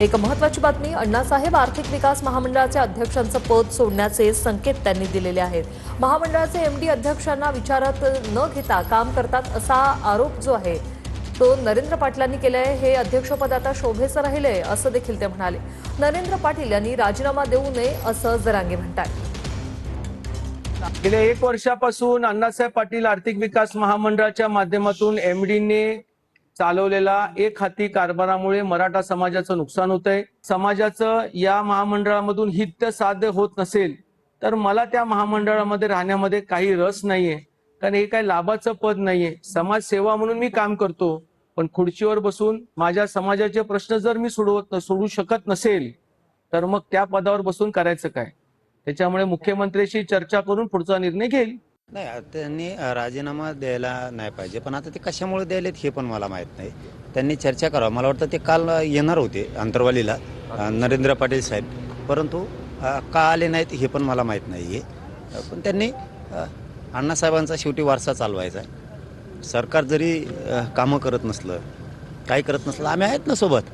एक महत्त्वाची बातमी, अण्णासाहेब आर्थिक विकास महामंडळाचे अध्यक्षांचं पद सोडण्याचे संकेत त्यांनी दिलेले आहेत। महामंडळाचे एमडी अध्यक्षांना विचारात न घेता काम करतात असा आरोप जो आहे तो नरेंद्र पाटलांनी केलाय। हे अध्यक्षपद आता शोभेचं राहिले असं देखील ते म्हणाले। नरेंद्र पाटील यांनी राजीनामा देऊ नये असं जरांगे म्हणतात। गेल्या 1 वर्षापासून अण्णासाहेब पाटील आर्थिक विकास महामंडळाच्या माध्यमातून एमडीने चालवलेला एक हाती कारभारामुळे मराठा समाजाचं नुकसान होतंय। समाजाचं या महामंडळामधून हित साध्य होत नसेल तर मला त्या महामंडळामध्ये राहण्यामध्ये काही रस नाहीये, कारण हे काही लाभाचं पद नाहीये। समाजसेवा म्हणून मी काम करतो, पण खुर्चीवर बसून माझ्या समाजाचे प्रश्न जर मी सोडू शकत नसेल तर मग त्या पदावर बसून करायचं काय? त्याच्यामुळे मुख्यमंत्र्यांशी चर्चा करून पुढचा निर्णय घेईल। नाही, त्यांनी राजीनामा द्यायला नाही पाहिजे, पण आता ते कशामुळे द्यायलेत हे पण मला माहित नाही। त्यांनी चर्चा करावं। मला वाटतं ते काल येणार होते अंतरवालीला नरेंद्र पाटील साहेब, परंतु का आले नाहीत हे पण मला माहित नाही आहे। पण त्यांनी अण्णासाहेबांचा शेवटी वारसा चालवायचा आहे। सरकार जरी कामं करत नसलं, काही करत नसलं, आम्ही आहेत ना सोबत।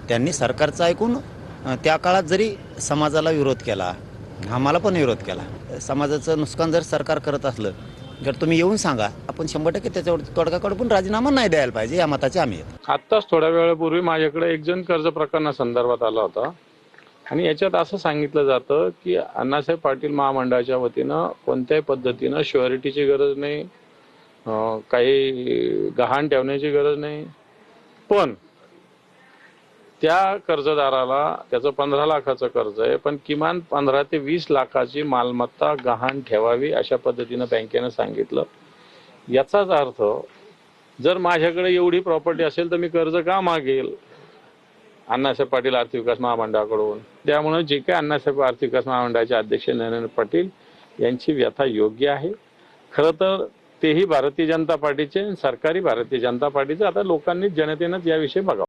त्यांनी सरकारचं ऐकून त्या काळात जरी समाजाला विरोध केला, आम्हाला पण विरोध केला। समाजाचं नुकसान जर सरकार करत असलं तर तुम्ही येऊन सांगा, आपण 100% त्याच्यावरती तोडगा काढू, पण राजीनामा नाही द्यायला पाहिजे या मताचे आम्ही आहेत। आत्ताच थोड्या वेळापूर्वी माझ्याकडे एक जण कर्ज प्रकरणासंदर्भात आला होता आणि याच्यात असं सांगितलं जातं की अण्णासाहेब पाटील महामंडळाच्या वतीनं कोणत्याही पद्धतीनं श्युरिटीची गरज नाही, काही गहाण ठेवण्याची गरज नाही, पण त्या कर्जदाराला त्याचं 15 लाखाचं कर्ज आहे, पण किमान 15 ते 20 लाखाची मालमत्ता गहाण ठेवावी अशा पद्धतीनं बँकेनं सांगितलं। याचाच अर्थ जर माझ्याकडे एवढी प्रॉपर्टी असेल तर मी कर्ज का मागेल अण्णासाहेब पाटील आर्थिक विकास महामंडळाकडून? त्यामुळे जे काही अण्णासाहेब आर्थिक विकास महामंडळाचे अध्यक्ष नरेंद्र पाटील यांची व्यथा योग्य आहे। खरं तर तेही भारतीय जनता पार्टीचे, सरकारी भारतीय जनता पार्टीचे। आता लोकांनी जनतेनंच याविषयी बघावं।